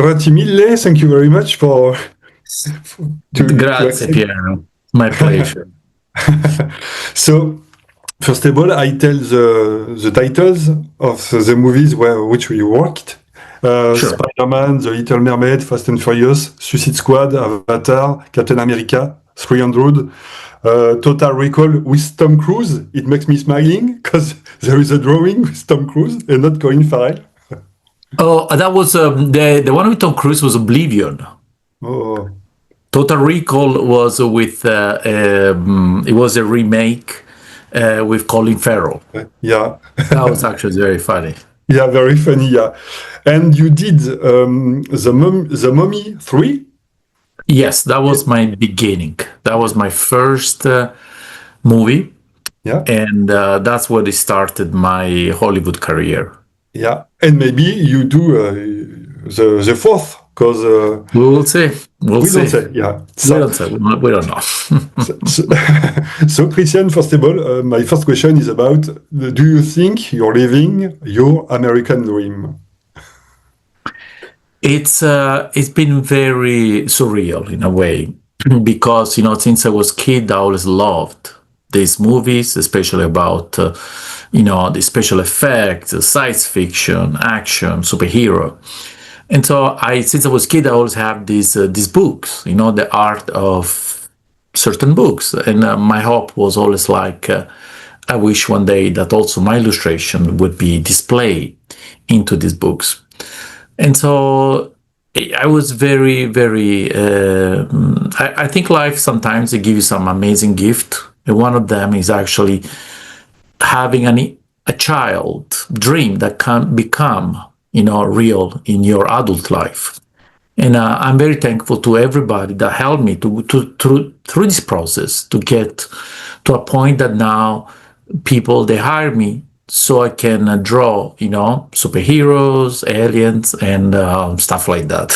Grazie mille. Thank you very much to Grazie, accept. Piero. My pleasure. So, first of all, I tell the titles of the movies which we worked. Sure. Spider-Man, The Little Mermaid, Fast and Furious, Suicide Squad, Avatar, Captain America, 300, Total Recall with Tom Cruise. It makes me smiling because there is a drawing with Tom Cruise and not Colin Farrell. Oh, that was the one with Tom Cruise was Oblivion. Oh, Total Recall was with it was a remake with Colin Farrell. yeah. That was actually very funny. Yeah, very funny, yeah. And you did the Mummy 3? Yes, that was my beginning. That was my first movie, Yeah, and that's where it started my Hollywood career. yeah. And maybe you do the fourth, because We will see. We'll we see. don't say, yeah. We don't say. We don't know. So, Christian, first of all, my first question is about, do you think you're living your American dream? It's been very surreal in a way because since I was kid I always loved these movies, especially about the special effects, science fiction, action, superhero. And so since I was kid, I always have these books, the art of certain books, and my hope was always like I wish one day that also my illustration would be displayed into these books. And so I was very, very, I think life sometimes it gives you some amazing gift. And one of them is actually having a child dream that can become, real in your adult life. And I'm very thankful to everybody that helped me through this process to get to a point that now people, they hire me so I can draw, superheroes, aliens, and stuff like that.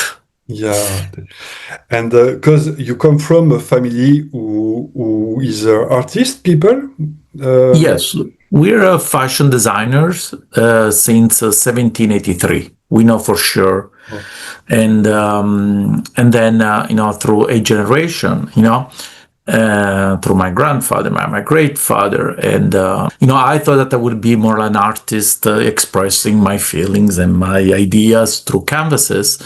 Yeah, and because you come from a family who is artist people? Yes, we're fashion designers since 1783. We know for sure. Oh. And then, through a generation, through my grandfather, my great father, and I thought that I would be more an artist, expressing my feelings and my ideas through canvases,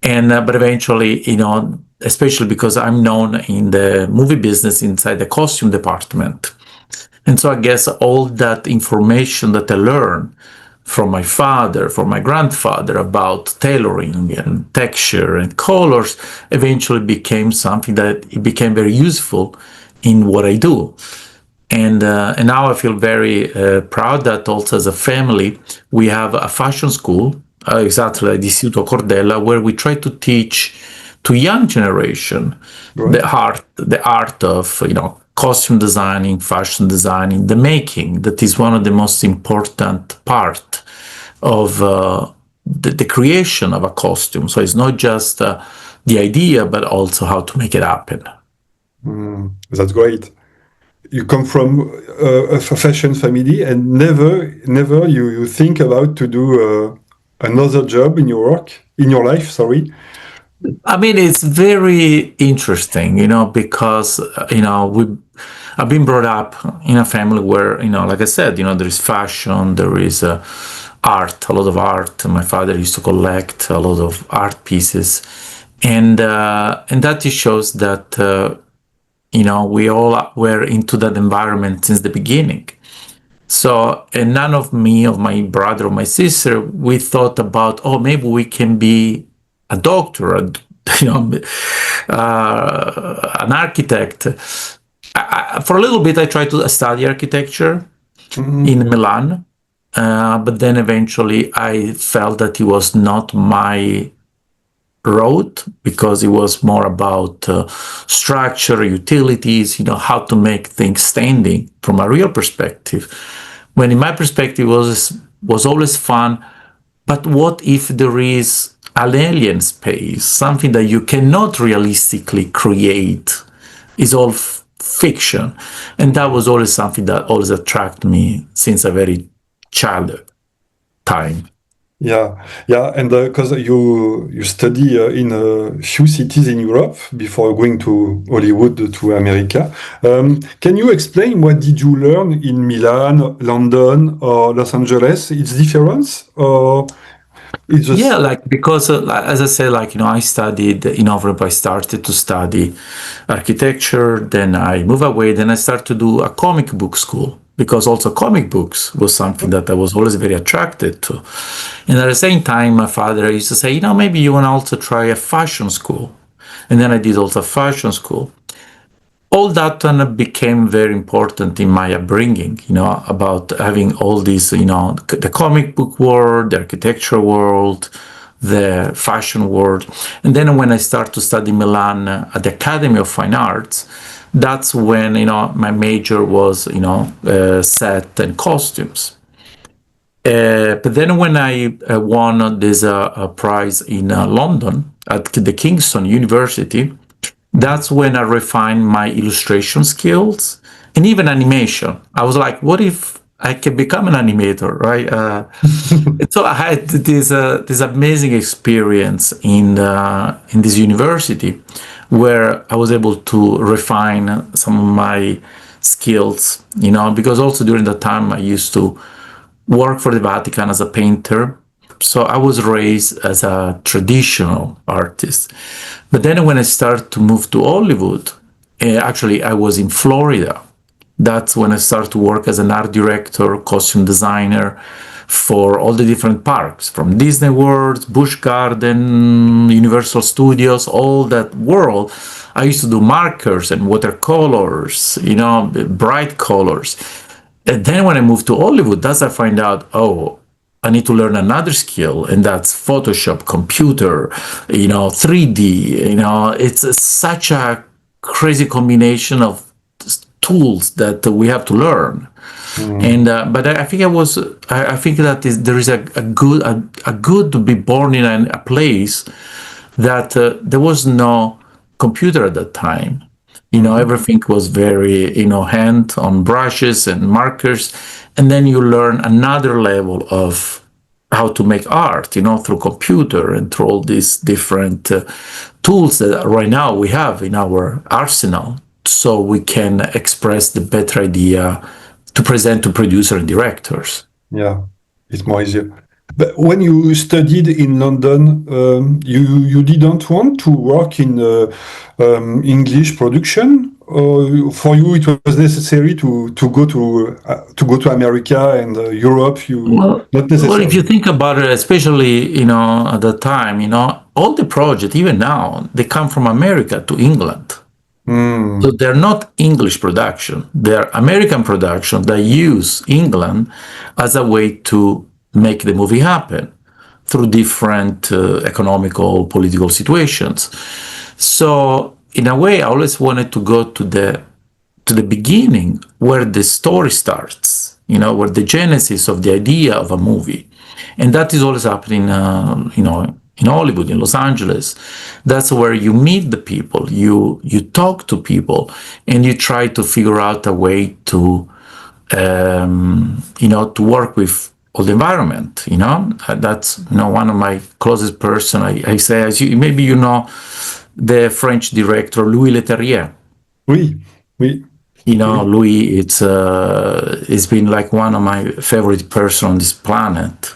and but eventually, especially because I'm known in the movie business inside the costume department, and so I guess all that information that I learned from my father, from my grandfather about tailoring and texture and colors eventually became something that it became very useful in what I do. And now I feel very proud that also as a family, we have a fashion school, exactly like the Christian Cordella, where we try to teach to young generation Right. the art of, costume designing, fashion designing, the making. That is one of the most important part of the creation of a costume. So it's not just the idea, but also how to make it happen. That's great. You come from a fashion family, and never you think about to do another job in your life. Sorry. I mean, it's very interesting, because, I've been brought up in a family where, like I said, there is fashion, there is art, a lot of art. My father used to collect a lot of art pieces. And that just shows that, we all were into that environment since the beginning. So, and none of me, of my brother or my sister, we thought about, oh, maybe we can be a doctor, an architect. For a little bit, I tried to study architecture in Milan, but then eventually I felt that it was not my road because it was more about structure, utilities, how to make things standing from a real perspective. When in my perspective was always fun, but what if there is an alien space, something that you cannot realistically create, is all fiction? And that was always something that always attracted me since a very childhood time. Yeah, yeah, and because you study in a few cities in Europe before going to Hollywood to America. Can you explain what did you learn in Milan, London, or Los Angeles? It's different, or it's Yeah, just like because as I said, like I studied in Europe. I started to study architecture. Then I moved away. Then I started to do a comic book school because also comic books was something that I was always very attracted to. And at the same time, my father used to say, maybe you want to also try a fashion school. And then I did also fashion school. All that became very important in my upbringing, about having all these, the comic book world, the architecture world, the fashion world. And then when I started to study Milan at the Academy of Fine Arts, that's when, my major was, set and costumes. But then when I won this prize in London at the Kingston University, that's when I refined my illustration skills and even animation. I was like, what if I can become an animator, right? So I had this amazing experience in this university where I was able to refine some of my skills, because also during that time I used to work for the Vatican as a painter. So I was raised as a traditional artist. But then when I started to move to Hollywood, actually I was in Florida. That's when I started to work as an art director, costume designer for all the different parks, from Disney World, Busch Garden, Universal Studios, all that world. I used to do markers and watercolors, bright colors. And then when I moved to Hollywood, that's I find out, I need to learn another skill, and that's Photoshop, computer, 3D. It's such a crazy combination of tools that we have to learn. And but I think I think that there is a good to be born in a place that there was no computer at that time. Everything was very, hand on brushes and markers. And then you learn another level of how to make art, through computer and through all these different tools that right now we have in our arsenal. So we can express the better idea to present to producer and directors. yeah, it's more easier. But when you studied in London, you didn't want to work in English production, or for you it was necessary to go to America and Europe. Not Well, necessarily. if you think about it, especially, at the time, all the projects, even now, they come from America to England. So they're not English production. They're American production that use England as a way to make the movie happen through different economical, political situations. So in a way, I always wanted to go to the beginning where the story starts, where the genesis of the idea of a movie. And that is always happening, in Hollywood, in Los Angeles. That's where you meet the people, you talk to people, and you try to figure out a way to, to work with all the environment, That's, one of my closest person. I say, maybe the French director Louis Leterrier. Oui, oui. Louis, it's been like one of my favorite person on this planet,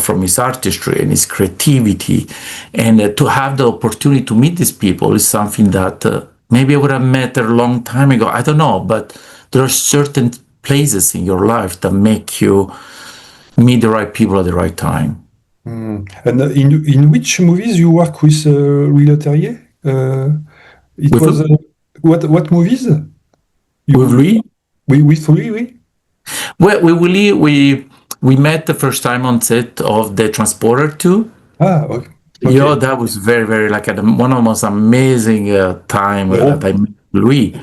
from his artistry and his creativity. And to have the opportunity to meet these people is something that maybe I would have met a long time ago. I don't know, but there are certain places in your life that make you meet the right people at the right time. And in which movies you work with Louis Leterrier? It With was what movies? With Louis? With Louis, oui. Well, we met the first time on set of The Transporter 2. Okay. That was very, very like one of the most amazing time that I met Louis.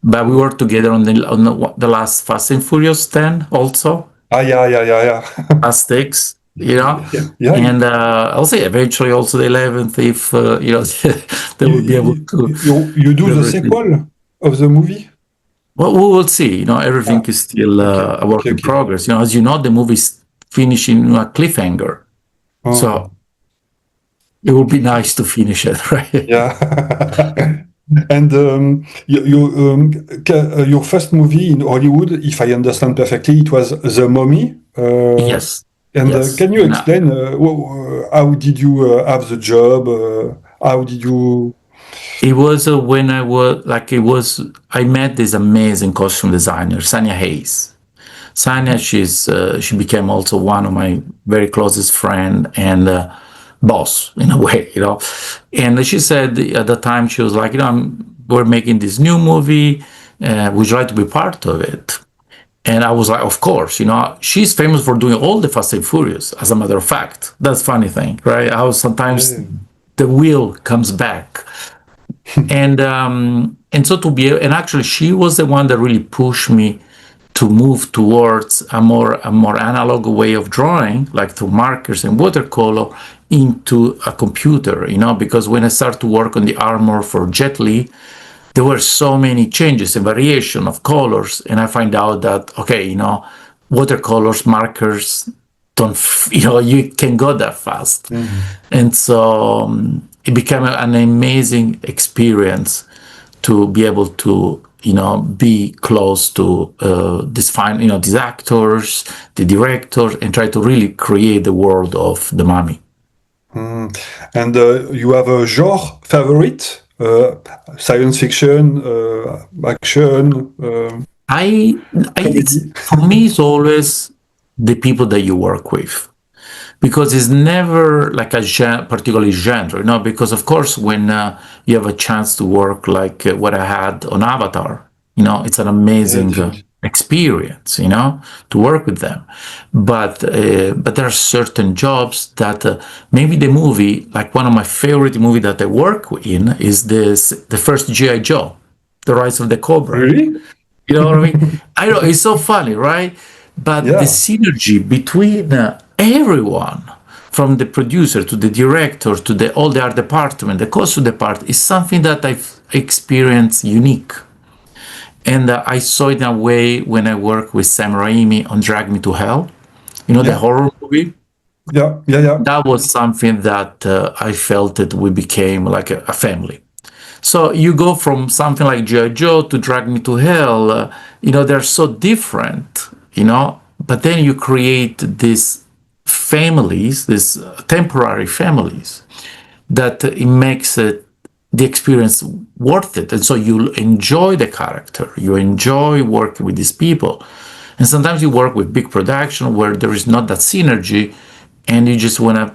But we worked together on the last Fast and Furious 10 also. Yeah. Fast 6, Yeah. And I'll say eventually also the 11th if, they will be able to. You do the sequel of the movie? Well, we will see. Everything is still a work in progress. As you know, the movie is finishing a cliffhanger. So it would be nice to finish it, right? Yeah. And your first movie in Hollywood, if I understand perfectly, it was The Mummy. Yes. And Yes. can you explain how did you have the job? How did you? It was when I met this amazing costume designer, Sanya Hayes. Sanya, she became also one of my very closest friend and boss in a way, And she said at the time, she was like, we're making this new movie. Would you like to be part of it? And I was like, of course, she's famous for doing all the Fast and Furious, as a matter of fact. That's funny thing, right? How sometimes the wheel comes back. And so and actually she was the one that really pushed me to move towards a more analog way of drawing, like through markers and watercolor, into a computer, because when I started to work on the armor for Jet Li, there were so many changes and variation of colors, and I find out that, okay, watercolors, markers, don't, you can go that fast. And so it became an amazing experience to be able to, be close to these actors, the directors, and try to really create the world of The Mummy. And you have a genre favorite? Science fiction, action? For me, it's always the people that you work with, because it's never like a particularly genre, because of course when you have a chance to work like what I had on Avatar, it's an amazing experience, to work with them. But there are certain jobs that maybe the movie, like one of my favorite movie that I work in is the first G.I. Joe, The Rise of the Cobra. Really? You know what I mean? I know, it's so funny, right? But the synergy between everyone, from the producer to the director to all the art department, the costume department, is something that I've experienced unique. And I saw it in a way when I worked with Sam Raimi on Drag Me to Hell, the horror movie. Yeah. That was something that I felt that we became like a family. So you go from something like G.I. Joe to Drag Me to Hell, they're so different, but then you create these families, these temporary families, that it makes the experience worth it. And so you enjoy the character, you enjoy working with these people. And sometimes you work with big production where there is not that synergy, and you just want to,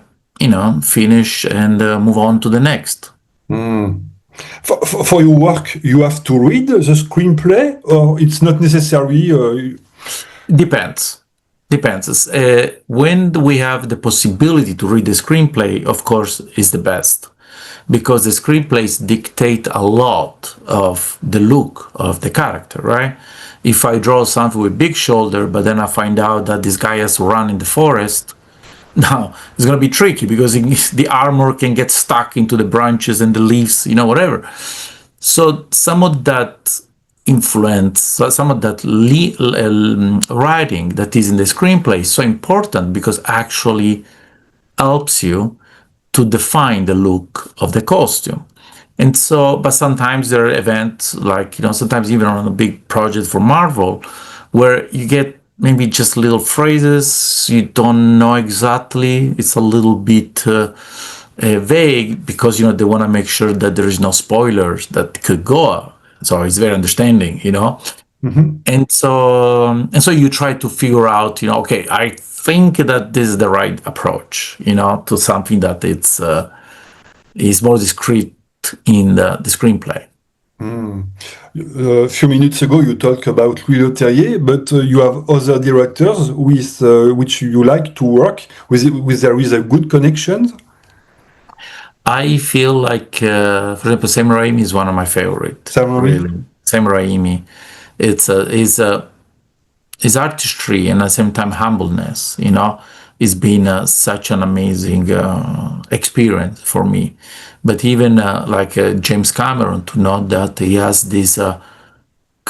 finish and move on to the next. For your work, you have to read the screenplay, or it's not necessary? Depends. When we have the possibility to read the screenplay, of course, is the best, because the screenplays dictate a lot of the look of the character, right? If I draw something with big shoulder, but then I find out that this guy has to run in the forest, now it's going to be tricky, because the armor can get stuck into the branches and the leaves, whatever. So some of that influence, some of that writing that is in the screenplay is so important, because actually helps you to define the look of the costume. And so, but sometimes there are events like, sometimes even on a big project for Marvel, where you get maybe just little phrases, you don't know exactly, it's a little bit vague, because, they want to make sure that there is no spoilers that could go. So it's very understanding, And so you try to figure out, okay, I think that this is the right approach, to something that it's is more discreet in the screenplay. A few minutes ago, you talked about Louis Leterrier, but you have other directors with which you like to work with. There is a good connection. I feel like, for example, Sam Raimi is one of my favorites. Really, Sam Raimi. His artistry and at the same time humbleness, it's been such an amazing experience for me. But even like James Cameron, to know that he has this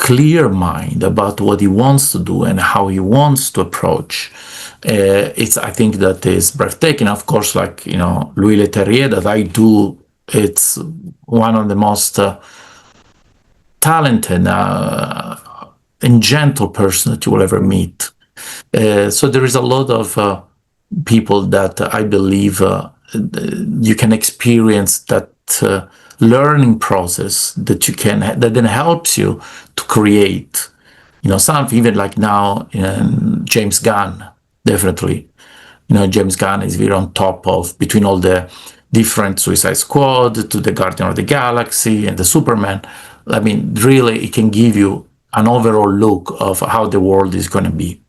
clear mind about what he wants to do and how he wants to approach. I think that is breathtaking. Of course, like, Louis Leterrier that I do, it's one of the most talented and gentle person that you will ever meet. So there is a lot of people that I believe you can experience that learning process that then helps you to create, something. Even like now, James Gunn, definitely, James Gunn is very on top of, between all the different Suicide Squad to the Guardian of the Galaxy and the Superman. I mean, really, it can give you an overall look of how the world is going to be.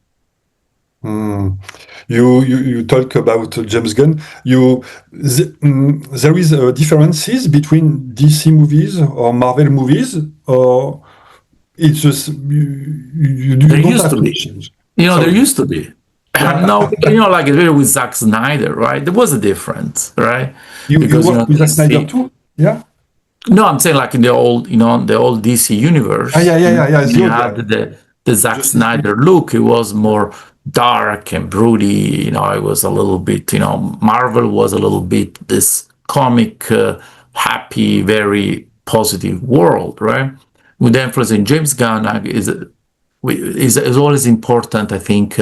You talk about James Gunn. There is differences between DC movies or Marvel movies, or it's just you There don't used have to to be. change. There used to be. No, like it's really with Zack Snyder, right? There was a difference, right? You work with Zack Snyder DC too? Yeah. No, I'm saying like in the old DC universe. Yeah. You had the Zack Justice Snyder look. It was more dark and broody. It was a little bit. Marvel was a little bit this comic, happy, very positive world, right? With the influence in James Gunn is always important, I think,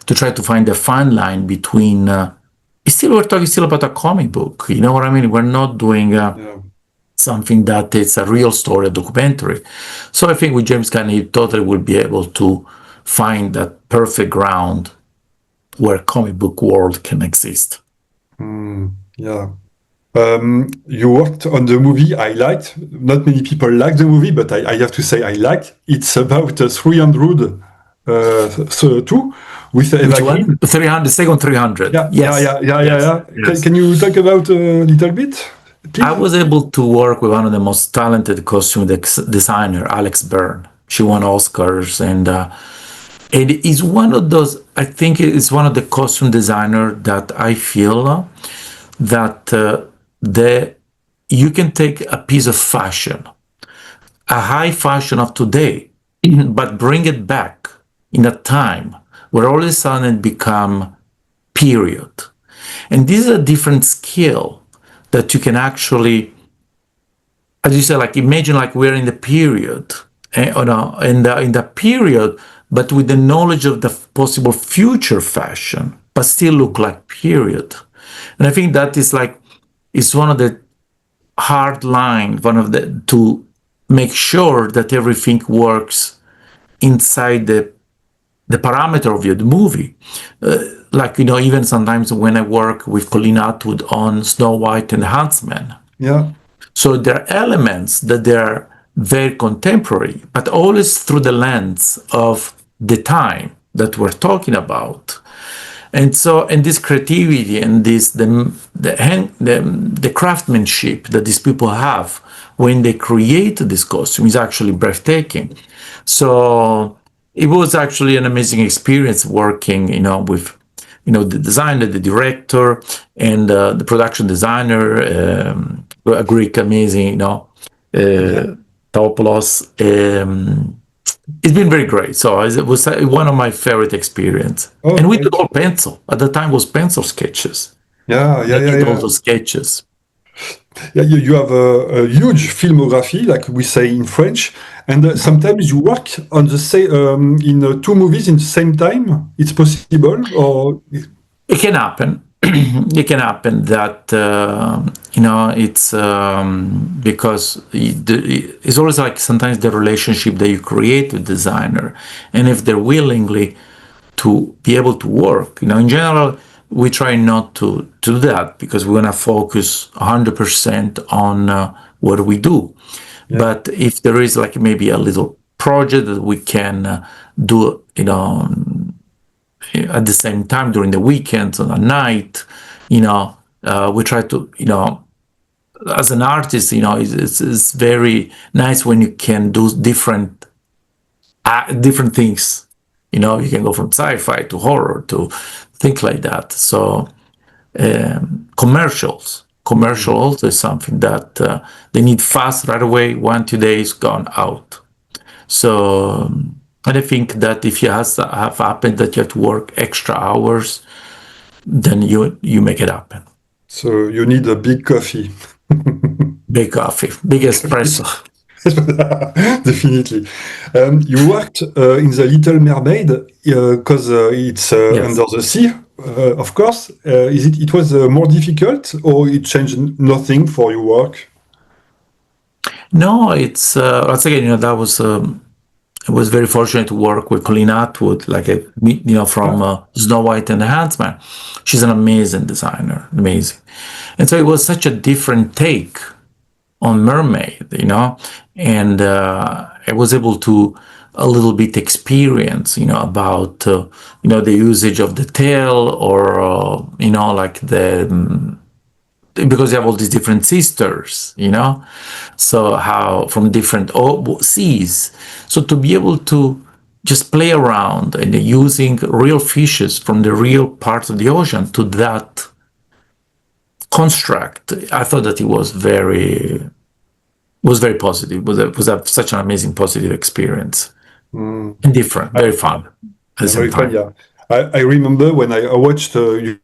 to try to find a fine line between. We're talking still about a comic book. You know what I mean? We're not doing. Something that is a real story, a documentary. So I think with James Gunn, he totally will be able to find that perfect ground where comic book world can exist. Yeah. You worked on the movie I liked. Not many people like the movie, but I have to say I liked. It's about 300 2 with Eva Which one? Green. 300, second 300. Yeah. Yes. Can you talk about a little bit, please? I was able to work with one of the most talented costume designer, Alex Byrne. She won Oscars, and it is one of those. I think it is one of the costume designer that I feel that you can take a piece of fashion, a high fashion of today, but bring it back in a time where all of a sudden it become period, and this is a different skill that you can actually, as you said, like imagine like we're in the period, in the period, but with the knowledge of the possible future fashion, but still look like period. And I think that is one of the hard lines, to make sure that everything works inside the parameter of the movie. Even sometimes when I work with Colleen Atwood on Snow White and the Huntsman. Yeah. So there are elements that they're very contemporary, but always through the lens of the time that we're talking about. And this creativity and the craftsmanship that these people have when they create this costume is actually breathtaking. So it was actually an amazing experience working, with, the designer, the director, and the production designer, a Greek amazing, Topoulos. It's been very great. So it was one of my favorite experience. Oh, and we did all pencil. At the time, was pencil sketches. Yeah. All those sketches. Yeah, you have a huge filmography, like we say in French, and sometimes you work on the same in two movies in the same time. It's possible, or it can happen. It can happen that it's because it's always like sometimes the relationship that you create with designer, and if they're willingly to be able to work, in general. We try not to do that because we want to focus 100% on what we do. Yeah. But if there is like maybe a little project that we can do, at the same time during the weekends on a night, we try to, as an artist, it's very nice when you can do different things. You can go from sci-fi to horror to things like that. So commercial also is something that they need fast right away. 1-2 days gone out. So, and I think that if you have happened that you have to work extra hours, then you make it happen. So you need a big coffee. Big coffee, big espresso. Definitely. You worked in The Little Mermaid because it's Yes. under the sea, of course. It was more difficult, or it changed nothing for your work? No, it's once again, that was I was very fortunate to work with Colleen Atwood, from Snow White and the Huntsman. She's an amazing designer, amazing, and so it was such a different take on mermaid, and I was able to a little bit experience, about the usage of the tail, or like the because you have all these different sisters, so how from different seas, so to be able to just play around and using real fishes from the real parts of the ocean to that construct, I thought that it was very positive. It was such an amazing positive experience, and different, very fun at the same Very fun, time. yeah. I remember when I watched, the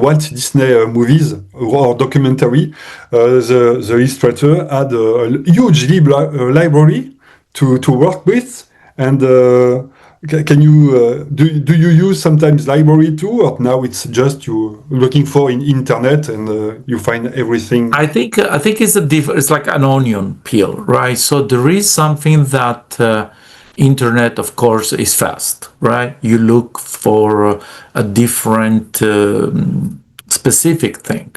Walt Disney movies or documentary, the illustrator had a huge library to work with. And can you do you use sometimes library too, or now it's just you looking for in internet and you find everything? I think it's like an onion peel, right? So there is something that internet, of course, is fast, right? You look for a different specific thing,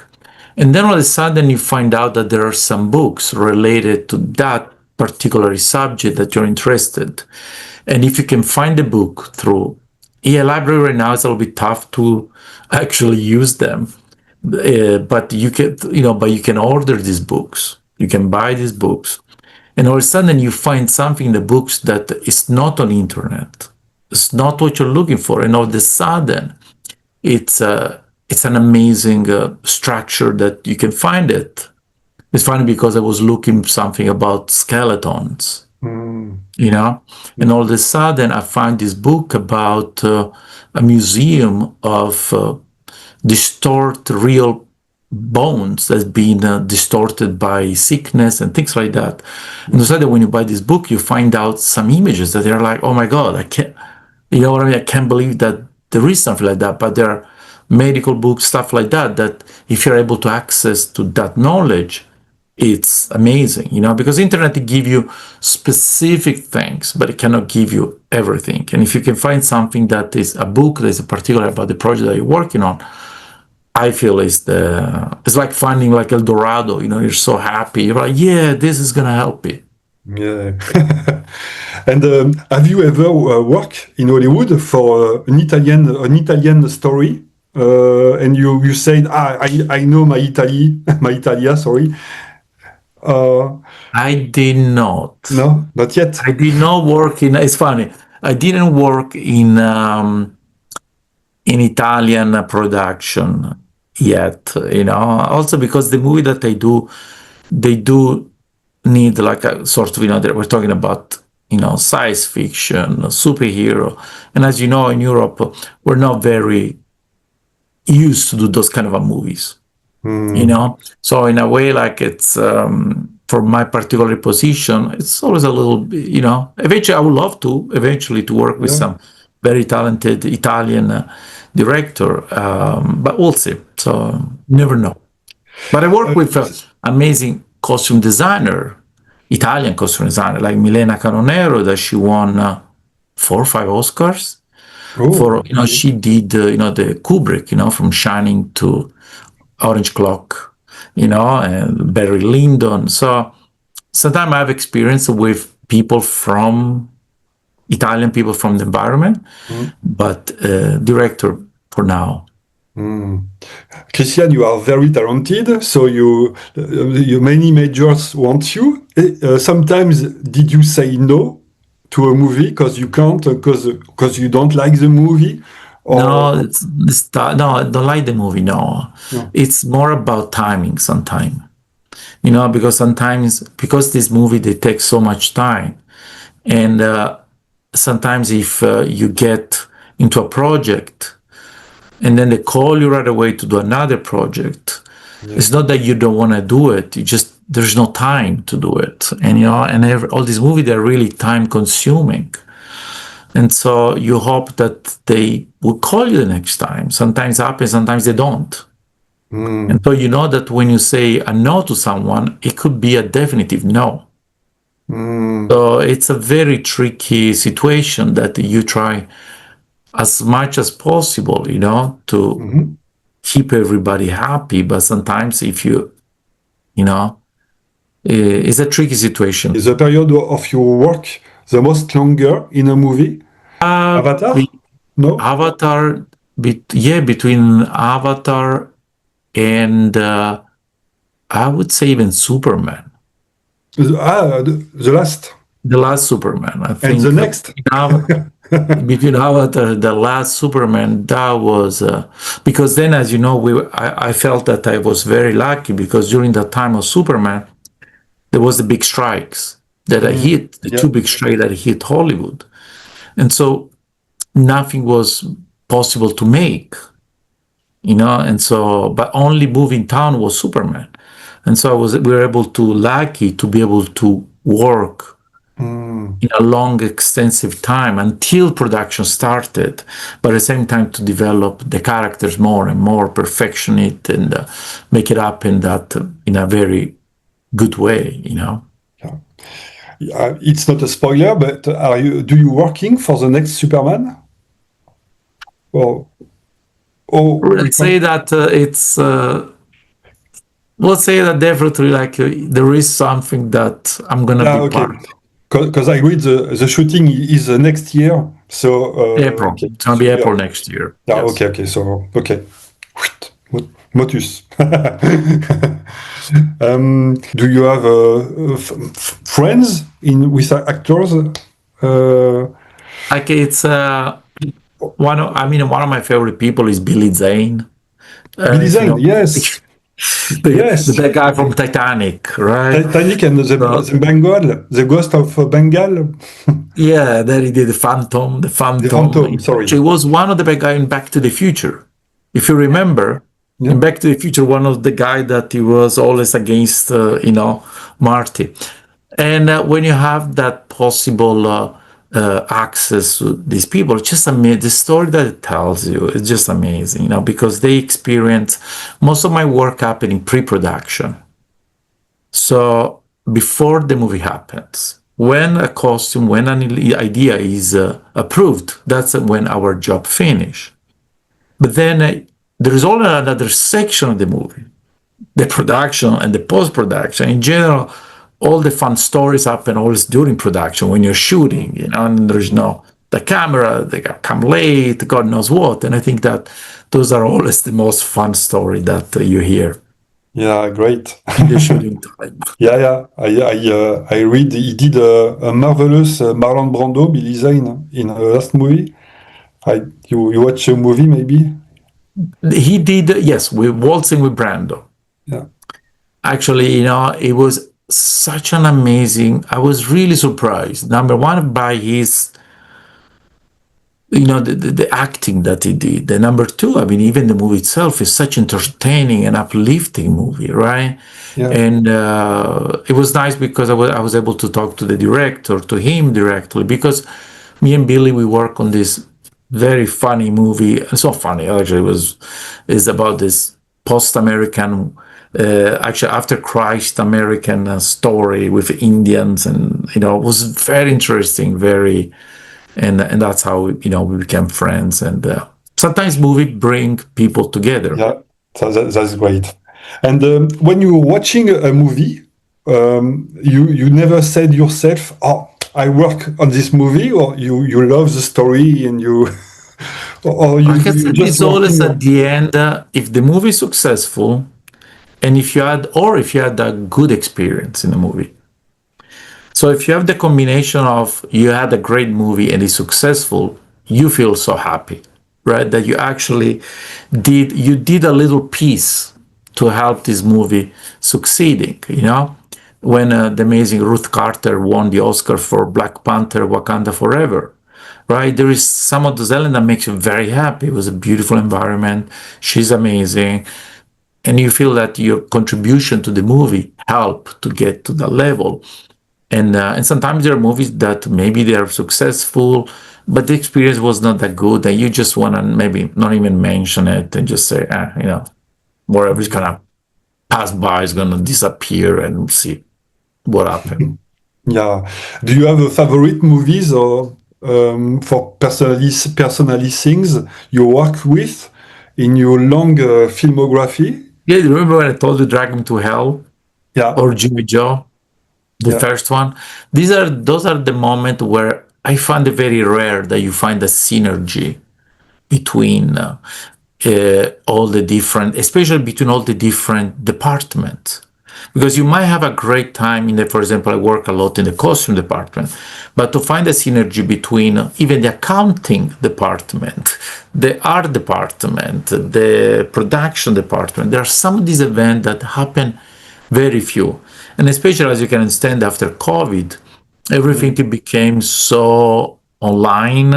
and then all of a sudden you find out that there are some books related to that particular subject that you're interested. And if you can find a book through library right now, it's a little bit tough to actually use them. But you can order these books. You can buy these books, and all of a sudden you find something in the books that is not on the internet. It's not what you're looking for, and all of a sudden, it's an amazing structure that you can find it. It's funny because I was looking something about skeletons, and all of a sudden I find this book about a museum of distort real bones that's been distorted by sickness and things like that. And suddenly when you buy this book, you find out some images that they're like, oh my God, I can't, I can't believe that there is something like that. But there are medical books, stuff like that, that if you're able to access to that knowledge, it's amazing, because internet give you specific things, but it cannot give you everything. And if you can find something that is a book that is particular about the project that you're working on, I feel it's like finding like El Dorado, you're so happy. You're like, yeah, this is going to help me. Yeah. And have you ever worked in Hollywood for an Italian story? And you said, I know my Italia, sorry. I did not. No, not yet. I did not work it's funny. I didn't work in Italian production yet, also because the movie that they do need like a sort of, we're talking about, science fiction, superhero. And as you know, in Europe, we're not very used to do those kind of movies, So in a way, like it's, for my particular position, it's always a little bit, eventually I would love to work with some very talented Italian director, but we'll see. So never know. But I work with an amazing costume designer, Italian costume designer, like Milena Canonero, that she won 4 or 5 Oscars for, she did, the Kubrick, from Shining to Orange Clock, and Barry Lyndon. So sometimes I have experience with Italian people from the environment, but director for now. Christian, you are very talented, so you many majors want you. Sometimes did you say no to a movie because you can't, because you don't like the movie? Or... No, no, I don't like the movie. No, it's more about timing sometimes. Because sometimes, because this movie, they take so much time, And sometimes if you get into a project and then they call you right away to do another project, it's not that you don't want to do it. You just, there's no time to do it. And, you know, and all these movies, they're really time consuming. And so you hope that they will call you the next time. Sometimes it happens, sometimes they don't. And so you know that when you say a no to someone, it could be a definitive no. So it's a very tricky situation that you try as much as possible, you know, to keep everybody happy. But sometimes if you know, it's a tricky situation. Is the period of your work the most longer in a movie? Avatar? No? Avatar, between Avatar and I would say even Superman. The last. The last Superman, I think. And the next? Between Avatar, the last Superman, that was because then, as you know, I felt that I was very lucky because during the time of Superman, there was the big strikes that I hit, the two big strikes that hit Hollywood, and so nothing was possible to make, you know, and so but only movie in town was Superman, and so we were lucky to be able to work in a long, extensive time until production started, but at the same time to develop the characters more and more, perfection it, and make it up in a very good way, you know. It's not a spoiler, but do you working for the next Superman? Let's say that let's say that definitely there is something that I'm gonna be part of. Because I read the shooting is next year, so April. Okay. It's gonna be April next year. Yeah. Yes. Okay. So okay. Motus. Do you have friends with actors? It's one of my favorite people is Billy Zane. Billy Zane, you know, yes. The guy from Titanic, right? Titanic and the Bengal, the ghost of Bengal. Yeah, then he did the Phantom. Sorry, he was one of the bad guys in Back to the Future. If you remember, in Back to the Future, one of the guys that he was always against, Marty. And when you have that possible access to these people, it's just amazing. The story that it tells you is just amazing, you know, because they experience most of my work happening pre-production. So before the movie happens, when a costume, when an idea is approved, that's when our job finish. But then there is all another section of the movie, the production and the post-production. In general, all the fun stories happen always during production when you're shooting, you know, and there's the camera, they come late, God knows what. And I think that those are always the most fun story that you hear. Yeah, great. In the shooting time. Yeah. I read he did a marvelous Marlon Brando, Billy Zane, in the last movie. You watch a movie maybe? He did, yes, with Waltzing with Brando. Yeah. Actually, you know, it was such an amazing, I was really surprised. Number one, by his, you know, the acting that he did. The number two, I mean, even the movie itself is such entertaining and uplifting movie, right? Yeah. And it was nice because I was able to talk to the director, to him directly, because me and Billy, we work on this very funny movie. It's not funny, actually. It's about this post-American, actually after Christ American story with Indians, and you know, it was very interesting, and that's how, you know, we became friends. And sometimes movies bring people together. Yeah, that's great. And when you're watching a movie, you never said yourself, "Oh, I work on this movie," or you love the story and you. Or you it's always at the end, if the movie is successful, and if you had a good experience in the movie. So if you have the combination of you had a great movie and it's successful, you feel so happy, right? That you actually did a little piece to help this movie succeeding, you know? when the amazing Ruth Carter won the Oscar for Black Panther, Wakanda Forever, right? There is some of those elements that makes you very happy. It was a beautiful environment. She's amazing. And you feel that your contribution to the movie helped to get to that level. And sometimes there are movies that maybe they are successful, but the experience was not that good, and you just want to maybe not even mention it and just say, whatever is gonna pass by is gonna disappear, and see what happened. Yeah. Do you have a favorite movies or for personally things you work with in your long filmography? Yeah, you remember when I told you Drag Me to Hell Yeah. or Jimmy Joe, the first one? Those are the moments where I find it very rare that you find a synergy between all the different, especially between all the different departments. Because you might have a great time in the, for example, I work a lot in the costume department, but to find a synergy between even the accounting department, the art department, the production department, there are some of these events that happen very few. And especially as you can understand after COVID, everything became so online,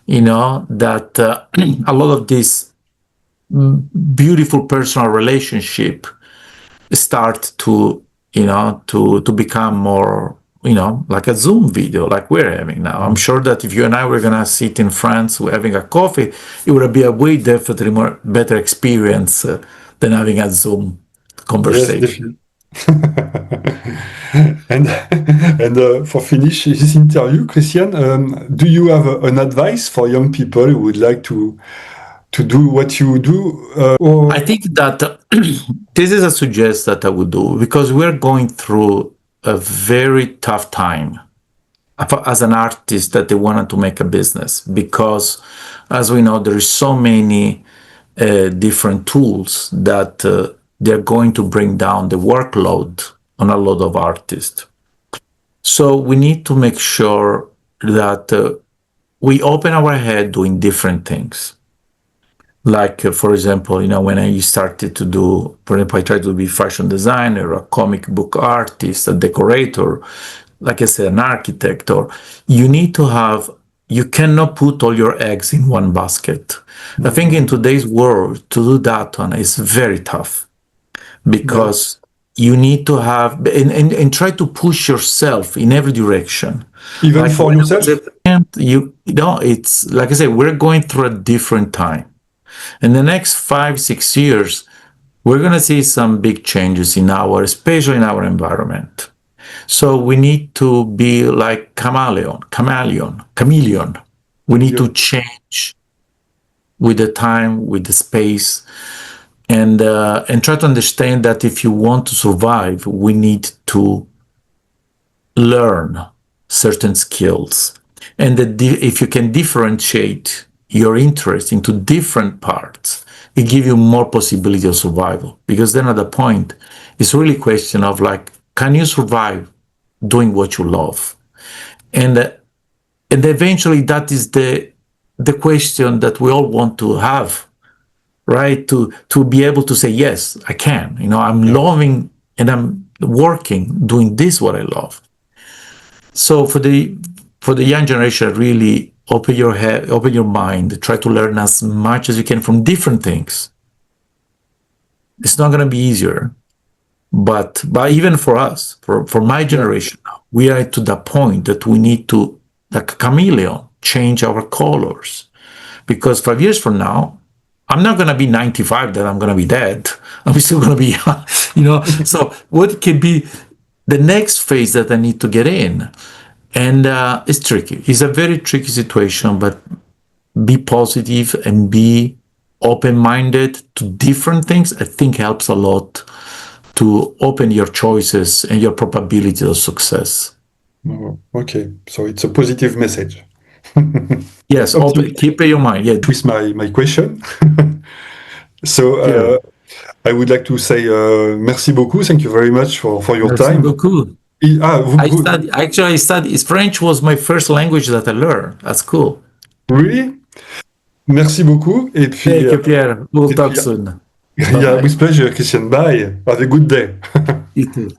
that a lot of this beautiful personal relationship start to become more like a Zoom video like we're having now. I'm sure that if you and I were gonna sit in France having a coffee, it would be a way definitely more better experience than having a Zoom conversation. And for finish this interview, Christian, do you have an advice for young people who would like to do what you do? I think that this is a suggestion that I would do, because we're going through a very tough time as an artist that they wanted to make a business, because as we know, there is so many different tools that they're going to bring down the workload on a lot of artists. So we need to make sure that we open our head doing different things. Like, for example, when I started to do, for example, I tried to be fashion designer, a comic book artist, a decorator, like I said, an architect, or you cannot put all your eggs in one basket. Mm-hmm. I think in today's world, to do that one is very tough, because you need to have, and try to push yourself in every direction. Even like for yourself? It's, like I said, we're going through a different time. In the next 5-6 years, we're going to see some big changes especially in our environment. So we need to be like chameleon. We need to change with the time, with the space, and try to understand that if you want to survive, we need to learn certain skills. And that if you can differentiate your interest into different parts, it gives you more possibility of survival. Because then at the point, it's really a question of like, can you survive doing what you love? And eventually that is the question that we all want to have, right? To be able to say, yes, I can. I'm loving and I'm working, doing this what I love. So for the young generation, really open your head, open your mind, try to learn as much as you can from different things. It's not going to be easier, but even for us, for my generation, we are to the point that we need to, like a chameleon, change our colors. Because 5 years from now, I'm not going to be 95, that I'm going to be dead. I'm still going to be, So what can be the next phase that I need to get in? And it's tricky. It's a very tricky situation, but be positive and be open-minded to different things, I think helps a lot to open your choices and your probability of success. Oh, okay, so it's a positive message. Yes, keep in your mind. Yeah. With my question. So I would like to say merci beaucoup. Thank you very much for your time. Merci beaucoup. I studied French was my first language that I learned. That's cool. Really? Merci beaucoup. Et puis, thank you, Pierre. We'll talk soon. Yeah, with pleasure, Christian. Bye. Have a good day. You too.